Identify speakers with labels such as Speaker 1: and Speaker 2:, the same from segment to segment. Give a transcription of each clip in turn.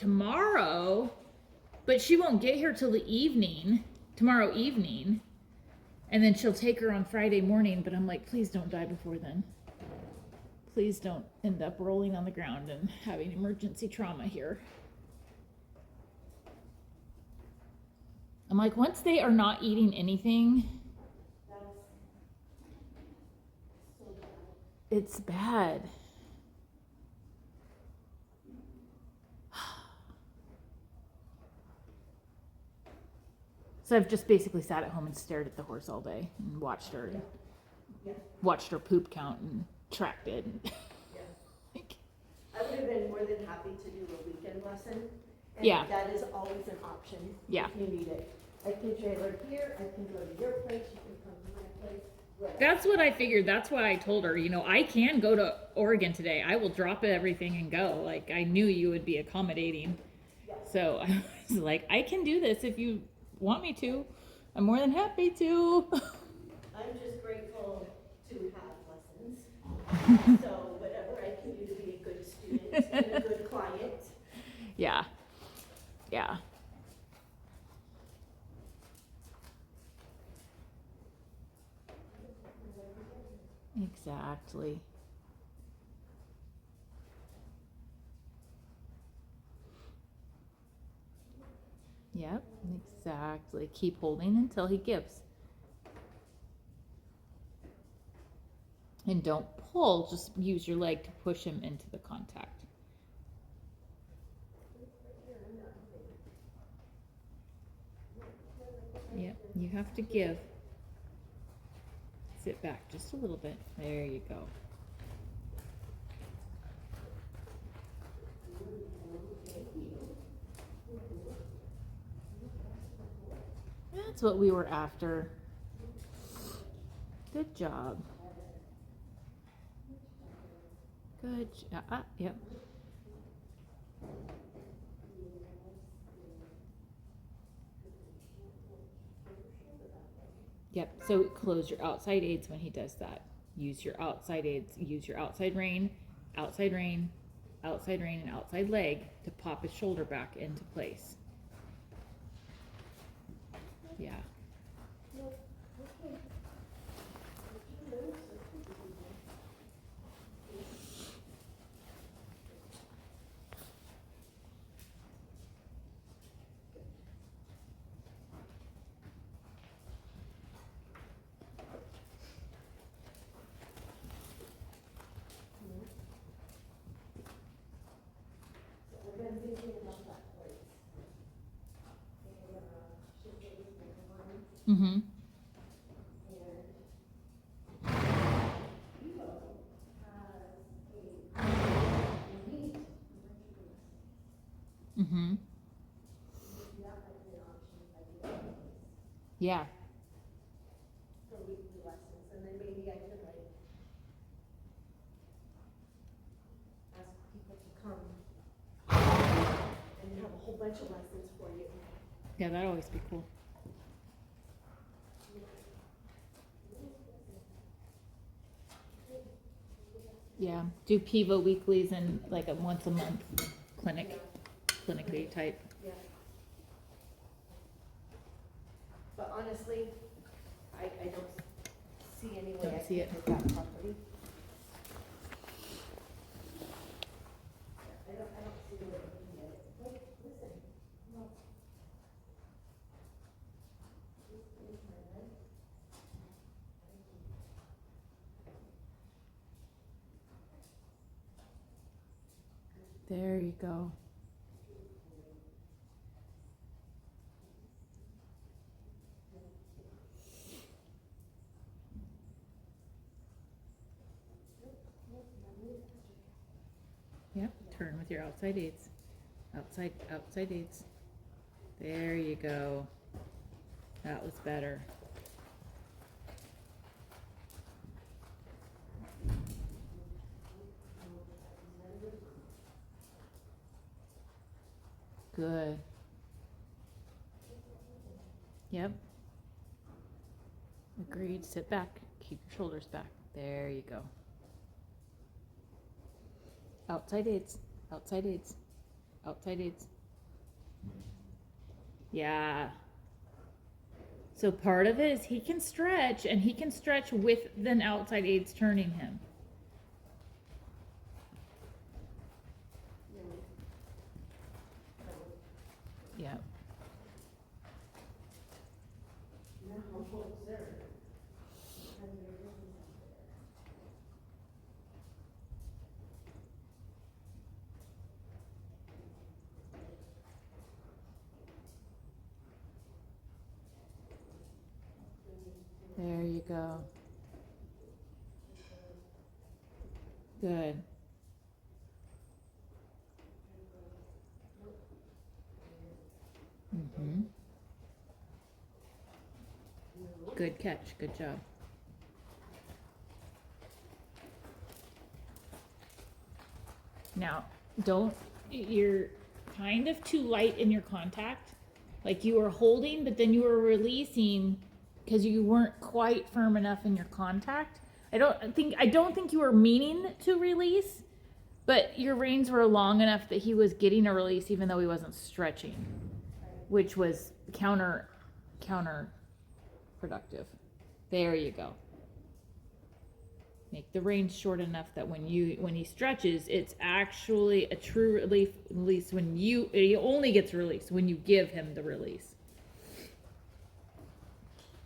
Speaker 1: tomorrow, but she won't get here till the evening, tomorrow evening. And then she'll take her on Friday morning, but I'm like, please don't die before then. Please don't end up rolling on the ground and having emergency trauma here. I'm like, once they are not eating anything, it's bad. So I've just basically sat at home and stared at the horse all day and watched her, watched her poop count and tracked it. Like,
Speaker 2: I would have been more than happy to do a weekend lesson. And
Speaker 1: yeah.
Speaker 2: that is always an option.
Speaker 1: Yeah.
Speaker 2: If you need it. I can trailer here, I can go to your place, you can come to my place. Whatever.
Speaker 1: That's what I figured. That's why I told her, I can go to Oregon today. I will drop everything and go. Like, I knew you would be accommodating.
Speaker 2: Yeah.
Speaker 1: So I was like, I can do this if you want me to. I'm more than happy to.
Speaker 2: I'm just grateful to have lessons. So whatever I can do to be a good student and a good client.
Speaker 1: Yeah. Yeah. Exactly. Yep, exactly. Keep holding until he gives. And don't pull, just use your leg to push him into the contact. Yep, you have to give. Sit back just a little bit. There you go. That's what we were after. Good job. Good job. Yep. Yep. So close your outside aids when he does that. Use your outside aids. Use your outside rein, outside rein, outside rein, and outside leg to pop his shoulder back into place. Yeah. Mm-hmm. Mm-hmm. Yeah.
Speaker 2: For weekly lessons, and then maybe I could like ask people to come and have a whole bunch of lessons for you.
Speaker 1: Yeah, that'd always be cool. Yeah, do PIVO weeklies and like a once a month clinically type.
Speaker 2: Yeah. But honestly, I don't see any way
Speaker 1: Don't
Speaker 2: I
Speaker 1: see
Speaker 2: can
Speaker 1: it.
Speaker 2: do that properly. I don't see the way I can get it. Wait, listen. No. This is my leg.
Speaker 1: There you go. Yep, turn with your outside aids. Outside aids. There you go. That was better. Good. Yep. Agreed. Sit back. Keep your shoulders back. There you go. Outside aids. Outside aids. outside aids. Yeah. So part of it is he can stretch, and he can stretch with the outside aids turning him. Yeah. There you go. Good. Mm-hmm. Good catch. Good job. Now, you're kind of too light in your contact. Like you were holding, but then you were releasing because you weren't quite firm enough in your contact. I don't think you were meaning to release, but your reins were long enough that he was getting a release even though he wasn't stretching, which was counterproductive. There you go. Make the reins short enough that when he stretches, it's actually a true release when he only gets released when you give him the release.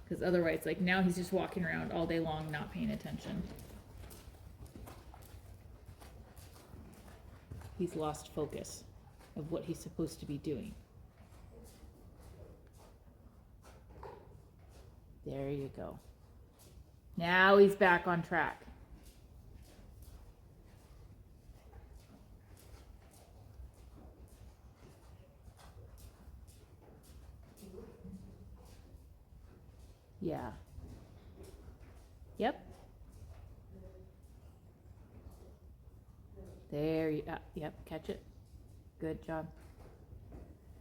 Speaker 1: Because otherwise, like now he's just walking around all day long not paying attention. He's lost focus of what he's supposed to be doing. There you go. Now he's back on track. Yeah. Yep. There you yep, catch it. Good job.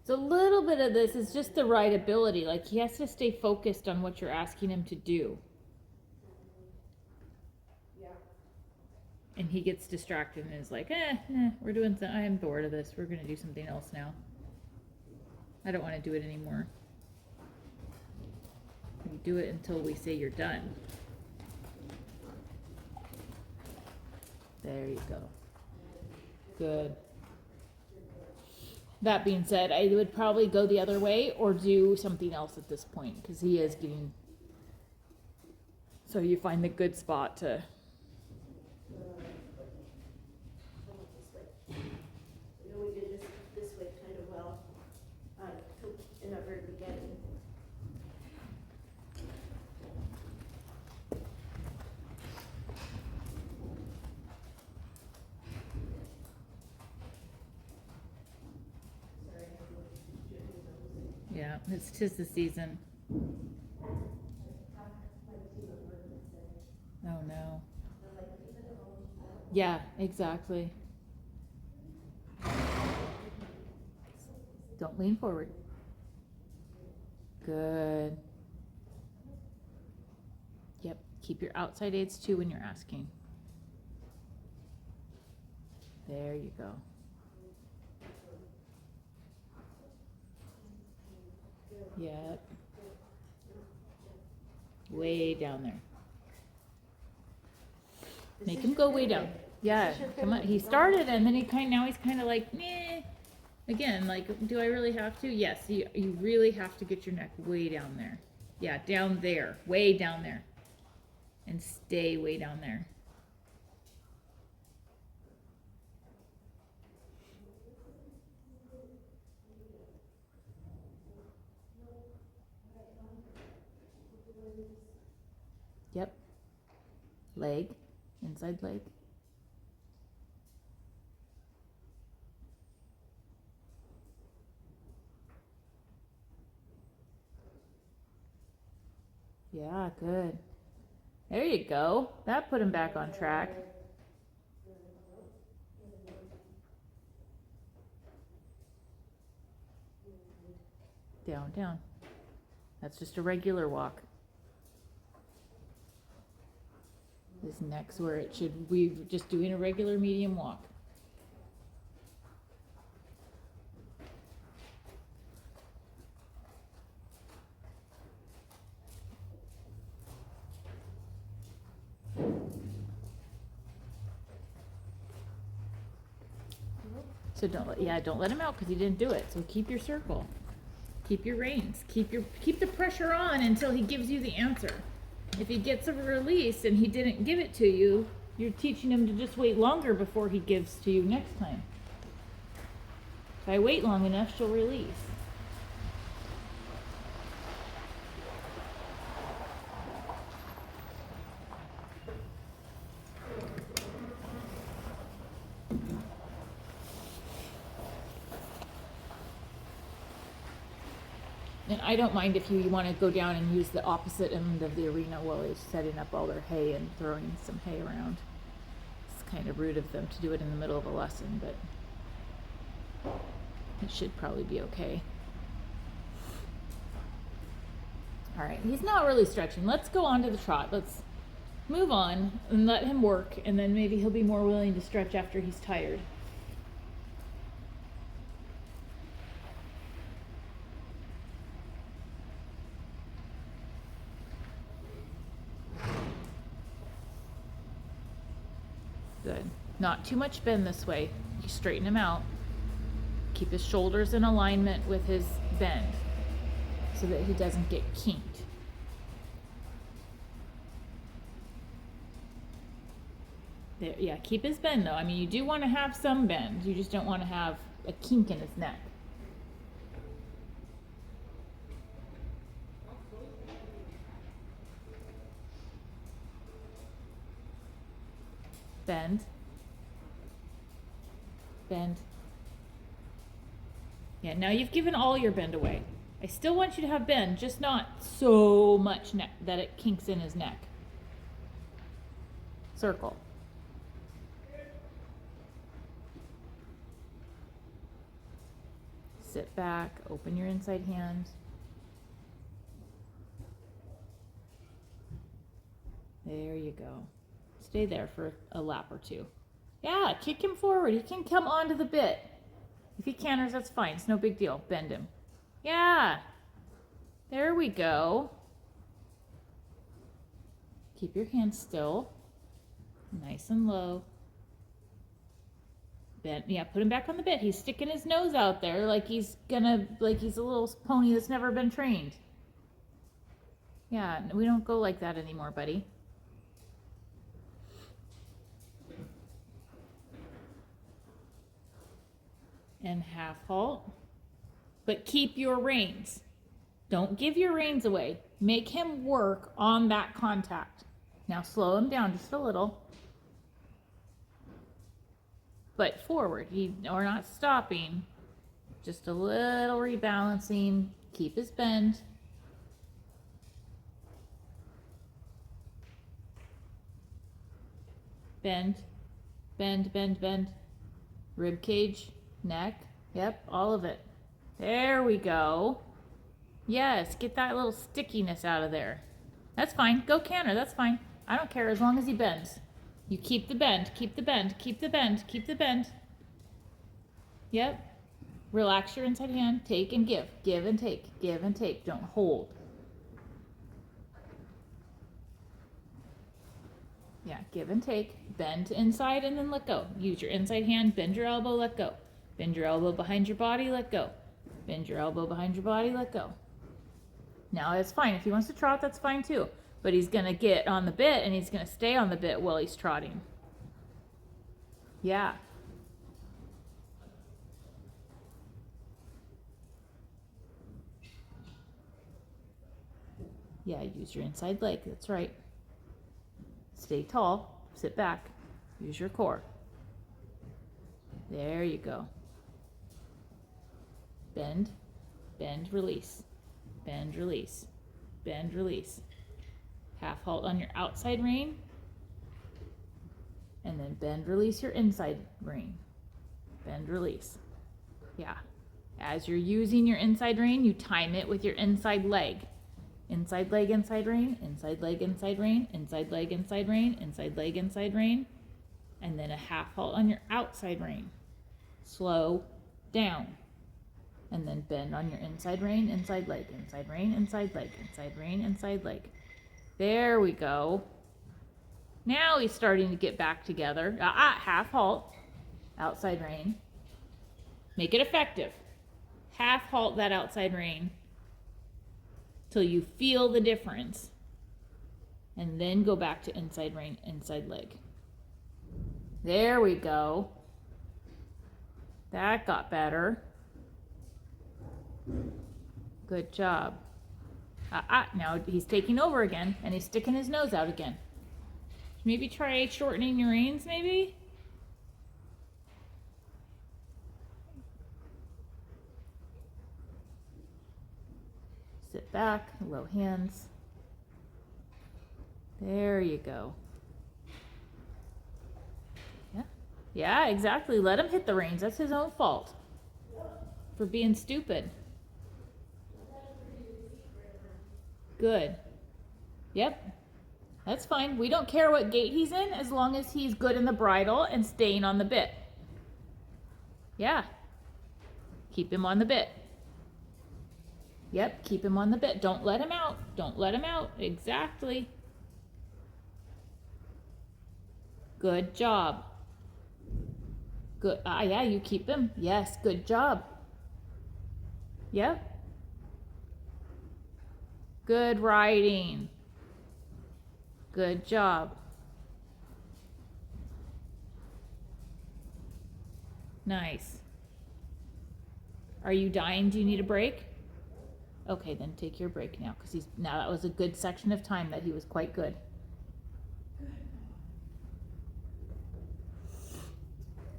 Speaker 1: So a little bit of this is just the right ability. Like he has to stay focused on what you're asking him to do.
Speaker 2: Yeah.
Speaker 1: And he gets distracted and is like, we're doing something. I'm bored of this. We're going to do something else now. I don't want to do it anymore. You do it until we say you're done. There you go. Good. That being said, I would probably go the other way or do something else at this point because he is getting. So you find the good spot to.
Speaker 2: You know, we did this way kind of well in the very beginning.
Speaker 1: Yeah, it's 'tis the season. Oh no. Yeah, exactly. Don't lean forward. Good. Yep, keep your outside aids too when you're asking. There you go. Yep. Way down there. Make him go way down. Yeah, come on. He started and then now he's kind of like, meh. Again, like, do I really have to? Yes, you really have to get your neck way down there. Yeah, down there, way down there. And stay way down there. Yep. Leg, inside leg. Yeah, good. There you go. That put him back on track. Down, down. That's just a regular walk. His neck's where it should. We're just doing a regular medium walk. So don't let him out because he didn't do it. So keep your circle. Keep your reins. Keep the pressure on until he gives you the answer. If he gets a release and he didn't give it to you, you're teaching him to just wait longer before he gives to you next time. If I wait long enough, she'll release. And I don't mind if you want to go down and use the opposite end of the arena while he's setting up all their hay and throwing some hay around. It's kind of rude of them to do it in the middle of a lesson, but it should probably be okay. All right, he's not really stretching. Let's go on to the trot. Let's move on and let him work, and then maybe he'll be more willing to stretch after he's tired. Good. Not too much bend this way. You straighten him out. Keep his shoulders in alignment with his bend so that he doesn't get kinked. There, yeah, keep his bend though. I mean, you do want to have some bend. You just don't want to have a kink in his neck. Bend. Bend. Yeah, now you've given all your bend away. I still want you to have bend, just not so much neck that it kinks in his neck. Circle. Sit back, open your inside hand. There you go. Stay there for a lap or two. Yeah, kick him forward. He can come onto the bit. If he canters, that's fine. It's no big deal. Bend him. Yeah. There we go. Keep your hands still. Nice and low. Bend. Yeah, put him back on the bit. He's sticking his nose out there like he's a little pony that's never been trained. Yeah, we don't go like that anymore, buddy. And half halt, but keep your reins. Don't give your reins away. Make him work on that contact. Now slow him down just a little, but forward. We're not stopping, just a little rebalancing. Keep his bend. Bend, bend, bend, bend. Rib cage. Neck, yep, all of it. There we go. Yes, get that little stickiness out of there. That's fine. Go canter, that's fine. I don't care as long as he bends. You keep the bend, keep the bend, keep the bend, keep the bend. Yep. Relax your inside hand. Take and give. Give and take. Give and take. Don't hold. Yeah, give and take. Bend to inside and then let go. Use your inside hand. Bend your elbow, let go. Bend your elbow behind your body, let go. Bend your elbow behind your body, let go. Now that's fine. If he wants to trot, that's fine too. But he's going to get on the bit and he's going to stay on the bit while he's trotting. Yeah. Yeah, use your inside leg. That's right. Stay tall. Sit back. Use your core. There you go. Bend, bend, release. Bend, release. Bend, release. Half halt on your outside rein. And then bend, release your inside rein. Bend, release. Yeah. As you're using your inside rein, you time it with your inside leg. Inside leg, inside rein, inside leg, inside rein, inside leg, inside rein, inside leg, inside rein. And then a half halt on your outside rein. Slow down. And then bend on your inside rein, inside leg, inside rein, inside leg, inside rein, inside leg. There we go. Now he's starting to get back together. Half halt, outside rein. Make it effective. Half halt that outside rein till you feel the difference. And then go back to inside rein, inside leg. There we go. That got better. Good job. Now he's taking over again, and he's sticking his nose out again. Maybe try shortening your reins, maybe? Sit back, low hands. There you go. Yeah, yeah, exactly. Let him hit the reins. That's his own fault for being stupid. Good. Yep. That's fine. We don't care what gait he's in as long as he's good in the bridle and staying on the bit. Yeah. Keep him on the bit. Yep, keep him on the bit. Don't let him out. Don't let him out. Exactly. Good job. Good. Yeah, you keep him. Yes, good job. Yep. Good riding. Good job. Nice. Are you dying? Do you need a break? Okay, then take your break now, because now that was a good section of time that he was quite good.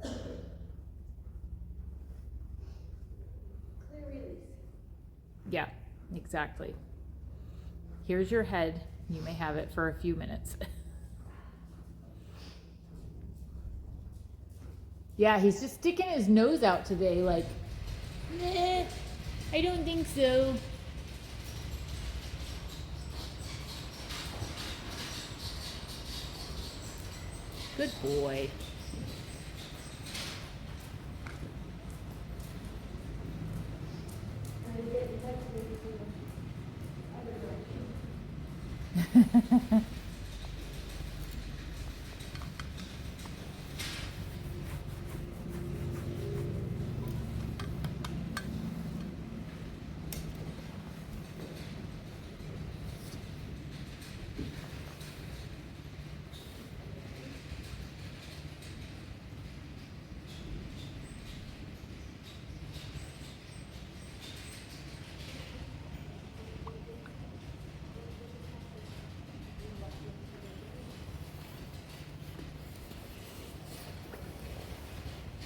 Speaker 2: Clear release.
Speaker 1: Yeah, exactly. Here's your head. You may have it for a few minutes. Yeah, he's just sticking his nose out today, like, nah, I don't think so. Good boy.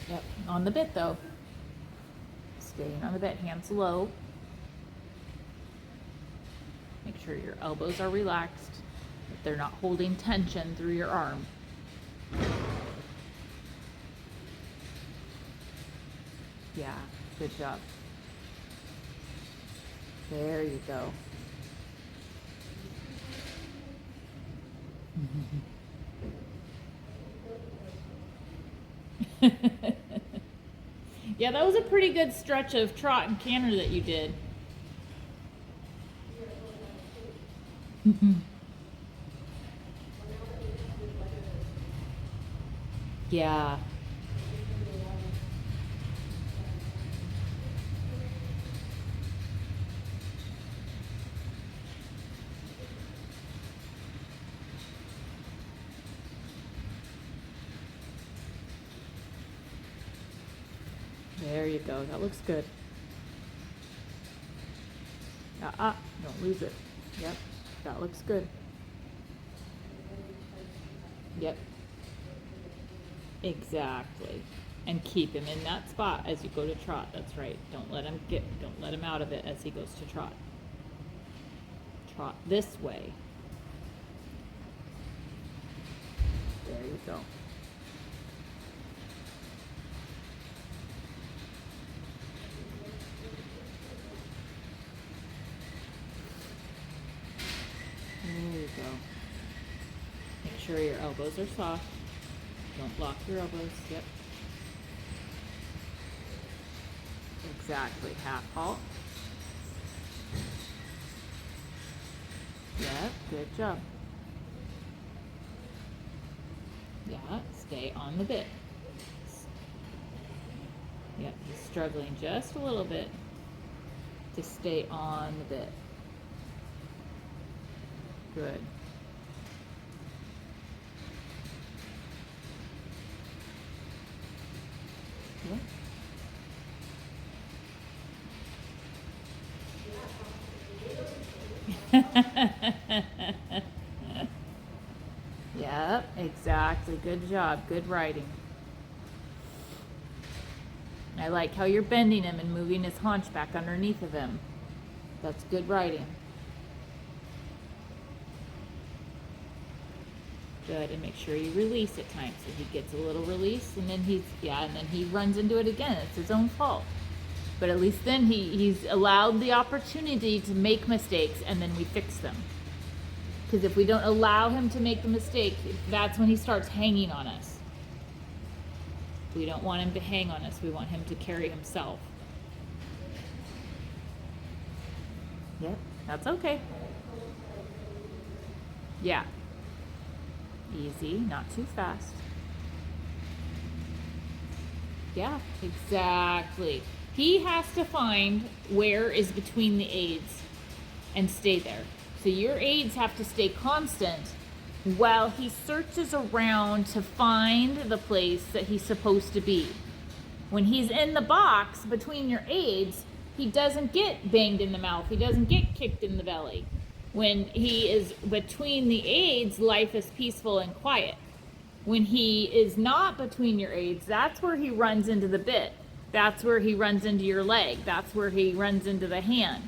Speaker 1: Yep, on the bit though. Staying on the bit, hands low. Make sure your elbows are relaxed, that they're not holding tension through your arm. Yeah, good job. There you go. Yeah, that was a pretty good stretch of trot and canter that you did. Yeah. There you go. That looks good. Don't lose it. Yep, that looks good. Yep. Exactly. And keep him in that spot as you go to trot. That's right. Don't let him out of it as he goes to trot. Trot this way. There you go. There you go. Make sure your elbows are soft. Don't lock your elbows. Yep. Exactly. Half halt. Yep. Good job. Yeah. Stay on the bit. Yep, he's struggling just a little bit to stay on the bit. Good. Yep. Yep, exactly. Good job. Good writing. I like how you're bending him and moving his haunch back underneath of him. That's good writing. Good, and make sure you release at times. So he gets a little release, and then and then he runs into it again. It's his own fault. But at least then he's allowed the opportunity to make mistakes, and then we fix them. Because if we don't allow him to make the mistake, that's when he starts hanging on us. We don't want him to hang on us. We want him to carry himself. Yep, that's okay. Yeah. Easy, not too fast. Yeah, exactly. He has to find where is between the aids and stay there. So your aids have to stay constant while he searches around to find the place that he's supposed to be. When he's in the box between your aids, he doesn't get banged in the mouth. He doesn't get kicked in the belly. When he is between the aids, life is peaceful and quiet. When he is not between your aids, that's where he runs into the bit. That's where he runs into your leg. That's where he runs into the hand.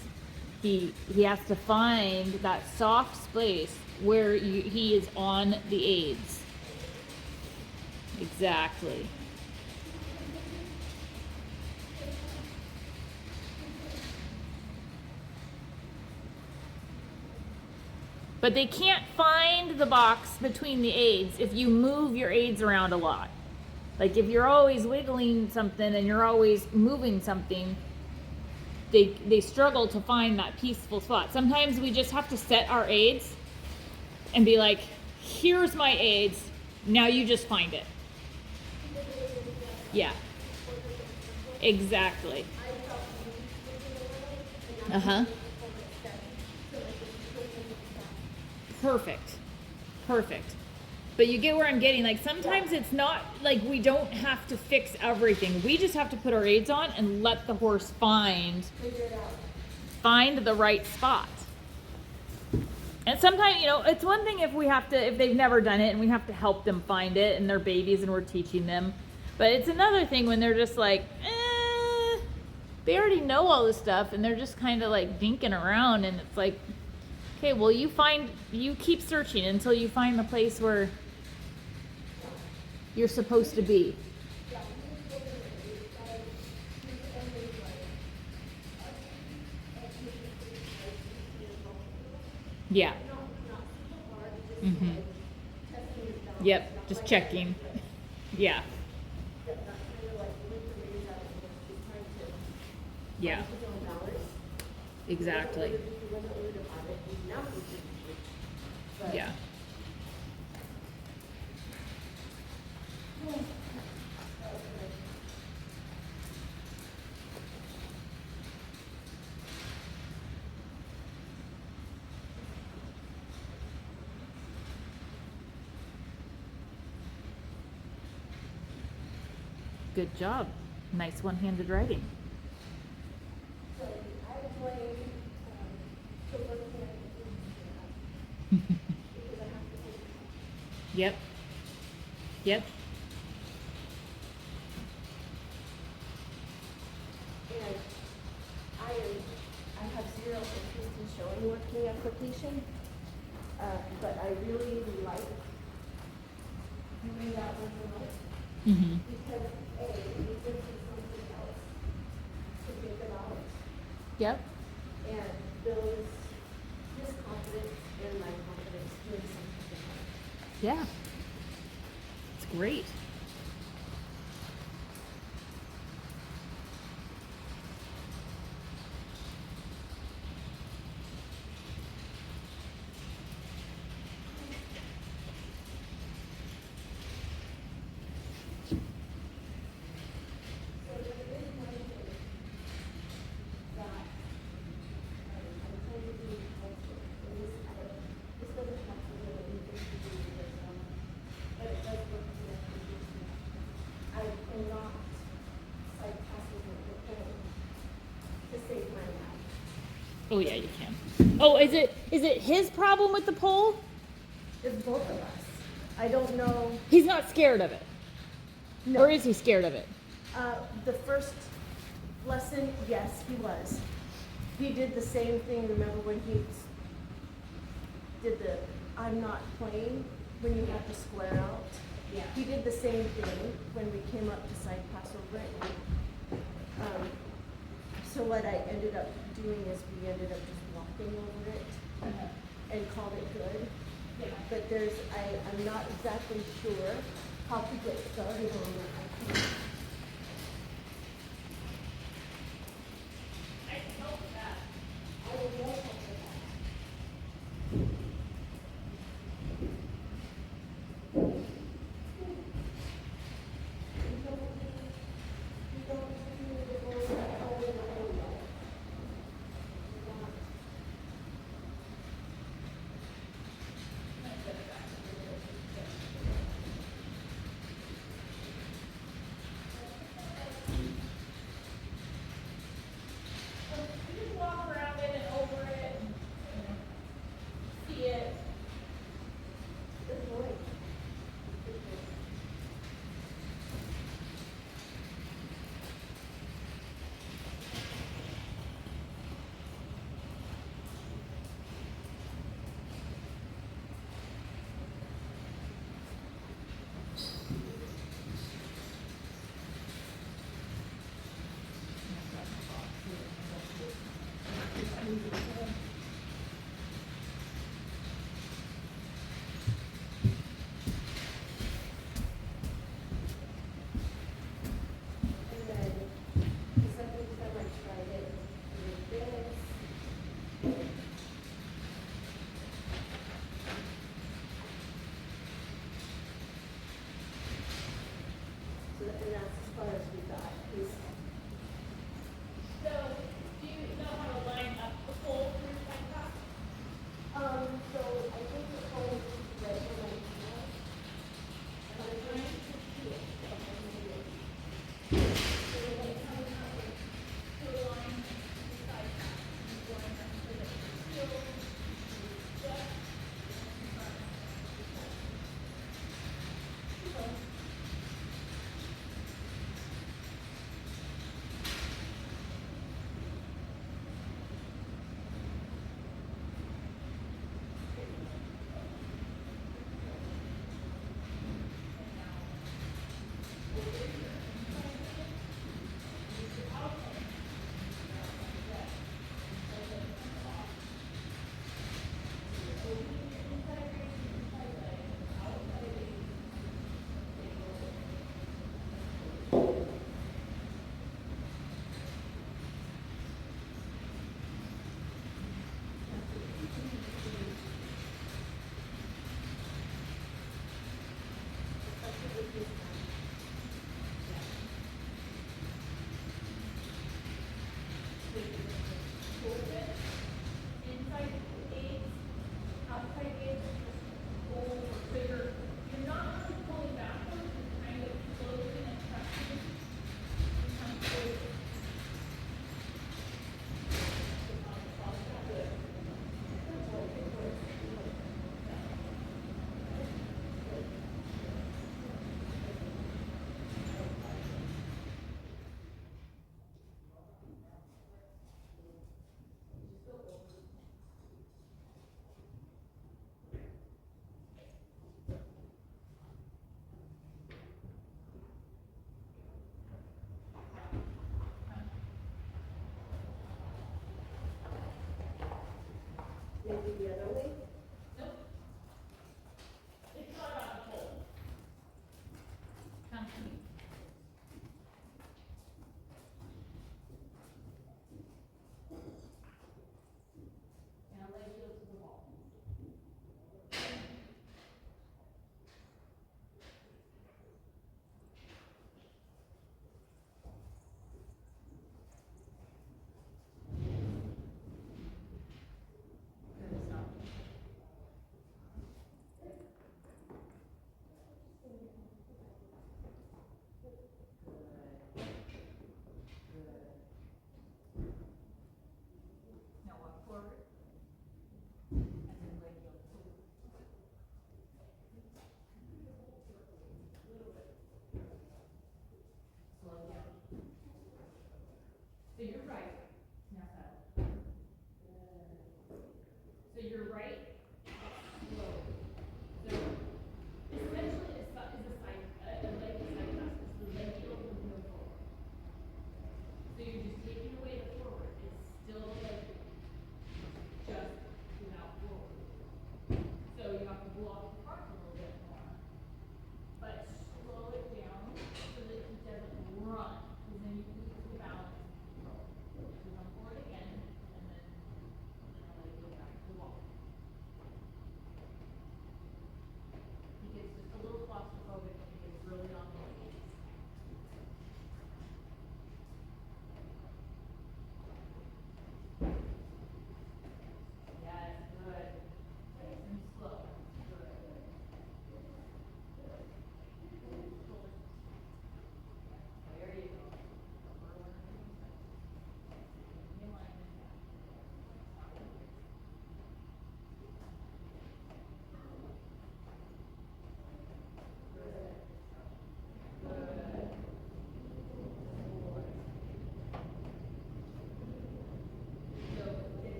Speaker 1: He has to find that soft space where he is on the aids. Exactly. But they can't find the box between the aids if you move your aids around a lot. Like if you're always wiggling something and you're always moving something, they struggle to find that peaceful spot. Sometimes we just have to set our aids and be like, here's my aids, now you just find it. Yeah. Exactly. Uh-huh. Perfect. Perfect. But you get where I'm getting. Like sometimes it's not like we don't have to fix everything. We just have to put our aids on and let the horse find the right spot. And sometimes, it's one thing if they've never done it and we have to help them find it and they're babies and we're teaching them. But it's another thing when they're just like, they already know all this stuff and they're just kind of like dinking around, and it's like, okay, well you keep searching until you find the place where you're supposed to be. Yeah. Mhm. Yep, just checking. Yeah. Yeah. Exactly. Yeah. Good job. Nice one-handed writing. Yep. Yep.
Speaker 2: And I have zero interest in showing working application, but I really like doing that with the notes.
Speaker 1: Mm-hmm.
Speaker 2: Because it gives me something else to think about
Speaker 1: Yep.
Speaker 2: and builds his confidence and my confidence doing something different.
Speaker 1: Yeah. It's great. Oh yeah, you can. Oh, is it his problem with the pole?
Speaker 2: It's both of us. I don't know.
Speaker 1: He's not scared of it.
Speaker 2: No.
Speaker 1: Or is he scared of it?
Speaker 2: The first lesson, yes, he was. He did the same thing. Remember when he did the I'm not playing, when you have to square out?
Speaker 1: Yeah.
Speaker 2: He did the same thing when we came up to side pass over it. So what I ended up doing is we ended up just walking over it and called it good.
Speaker 1: Yeah.
Speaker 2: But I'm not exactly sure how to get started on that.
Speaker 1: I can help with that.
Speaker 2: I would love help with that.
Speaker 1: You just walk around it and over it and, see it.
Speaker 2: Good boy. And then the second time I tried it, I did this. So and that's as far as we got.
Speaker 1: So, do you know how to line up the pole through like that?
Speaker 2: So I think the whole right when I maybe the other way.
Speaker 1: It's not about the pole. Come to me. Now leg heel to the wall. Good, stop.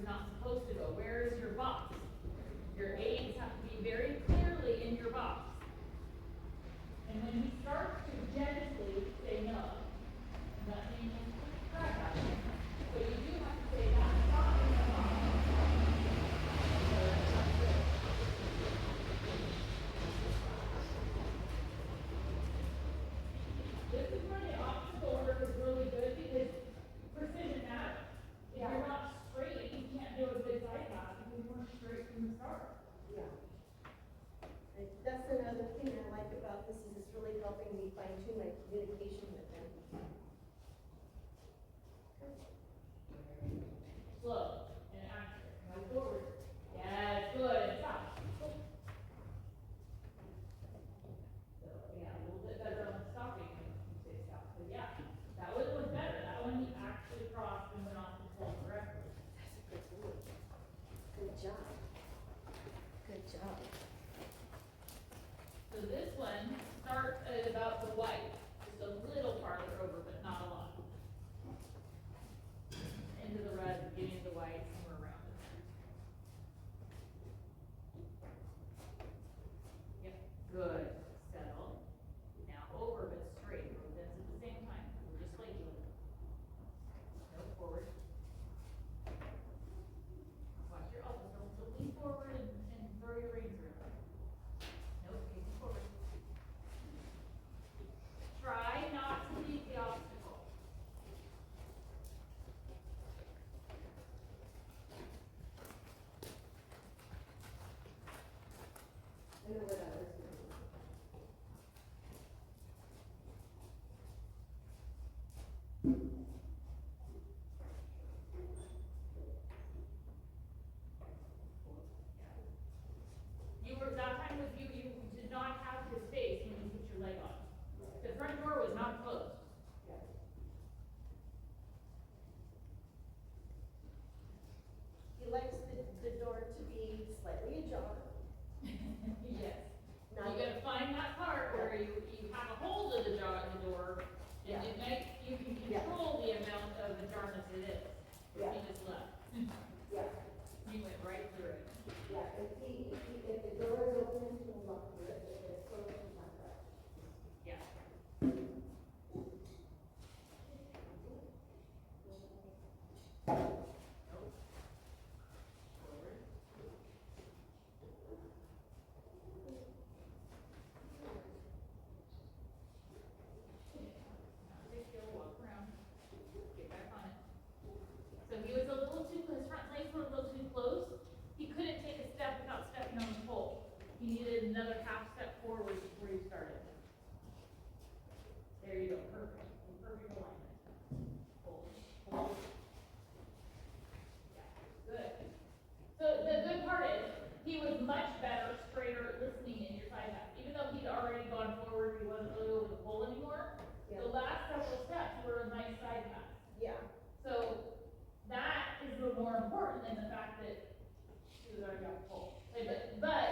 Speaker 1: not supposed to go. Where is your box? Your aids have to be very clearly in your box. And when he starts to gently say no, that means crack out. So you do have to say that. Stop in the box. This is where the obstacle work is really good because precision matters. If you're not straight, you can't do a good side pass because you weren't straight from the start.
Speaker 2: Yeah. That's another thing I like about this, is it's really helping me fine tune my communication with them.
Speaker 1: Slow and accurate. Move forward. Yeah, good. And stop. So yeah, a little bit better on the stopping when you say stop. But yeah, that one was better. That one he actually crossed and went off the pole correctly.
Speaker 2: That's a good one. Good job. Good job.
Speaker 1: So this one starts at about the white, just a little farther over, but not a lot. Into the red, beginning of the white, somewhere around it. Yep, good, settle. Now over, but straight, both ends at the same time, we're just like doing it. No, forward. Watch your elbows, don't lean forward and throw your reins around. Nope, facing forward. Try not to leave the obstacle.
Speaker 2: I know what I was doing.
Speaker 1: That time was you did not have his face when you put your leg on. The front door was not closed.
Speaker 2: He likes the door to be slightly ajar.
Speaker 1: Yes.
Speaker 2: Now
Speaker 1: You gotta find that part where you have a hold of the jaw in the door, and
Speaker 2: Yeah.
Speaker 1: it makes, you can
Speaker 2: Yeah.
Speaker 1: control the amount of ajarness it is.
Speaker 2: Yeah.
Speaker 1: He just left.
Speaker 2: Yeah,
Speaker 1: You went right through it.
Speaker 2: yeah, if the door is open, he'll walk through it, if it's closed, he'll not go.
Speaker 1: Yeah. Nope. Forward. Not a big deal, walk around. Get back on it. So he was a little too, his front legs were a little too close. He couldn't take a step without stepping on the pole. He needed another half step forward before he started. There you go, perfect, perfect alignment. Hold, hold. Yeah, good. So the good part is, he was much better, straighter, listening in your side pass. Even though he'd already gone forward, he wasn't really over the pole anymore.
Speaker 2: Yeah.
Speaker 1: The last several steps were a nice side pass.
Speaker 2: Yeah,
Speaker 1: So that is the more important than the fact that she was already off the pole. But